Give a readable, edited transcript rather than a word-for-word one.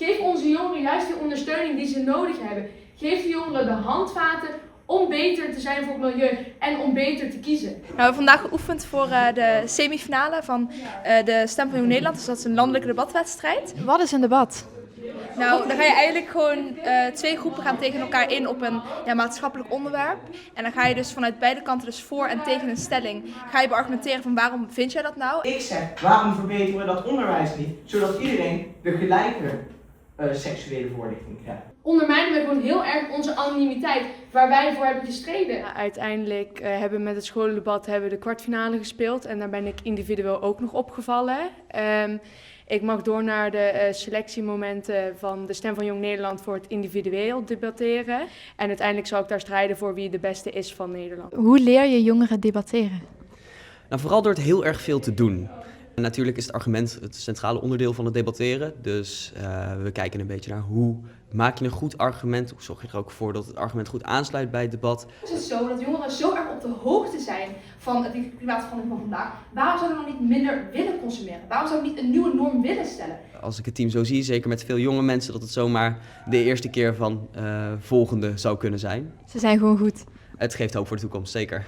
Geef onze jongeren juist die ondersteuning die ze nodig hebben. Geef de jongeren de handvaten om beter te zijn voor het milieu en om beter te kiezen. Nou, we hebben vandaag geoefend voor de semifinale van de Stem van Jong Nederland. Dus dat is een landelijke debatwedstrijd. Wat is een debat? Nou, dan ga je eigenlijk gewoon twee groepen gaan tegen elkaar in op een maatschappelijk onderwerp. En dan ga je dus vanuit beide kanten, dus voor en tegen een stelling, ga je beargumenteren van waarom vind jij dat nou? Ik zeg, waarom verbeteren we dat onderwijs niet, zodat iedereen de gelijke seksuele voorlichting krijgt? Ondermijnen we gewoon heel erg onze anonimiteit, waar wij voor hebben gestreden. Ja, uiteindelijk hebben we met het scholendebat de kwartfinale gespeeld en daar ben ik individueel ook nog opgevallen. Ik mag door naar de selectiemomenten van de Stem van Jong Nederland voor het individueel debatteren. En uiteindelijk zal ik daar strijden voor wie de beste is van Nederland. Hoe leer je jongeren debatteren? Nou, vooral door het heel erg veel te doen. En natuurlijk is het argument het centrale onderdeel van het debatteren. Dus we kijken een beetje naar hoe maak je een goed argument. Hoe zorg je er ook voor dat het argument goed aansluit bij het debat. Is het zo dat jongeren zo erg op de hoogte zijn van het klimaatverandering van vandaag? Waarom zouden we dan niet minder willen consumeren? Waarom zouden we niet een nieuwe norm willen stellen? Als ik het team zo zie, zeker met veel jonge mensen, dat het zomaar de eerste keer van volgende zou kunnen zijn. Ze zijn gewoon goed. Het geeft hoop voor de toekomst, zeker.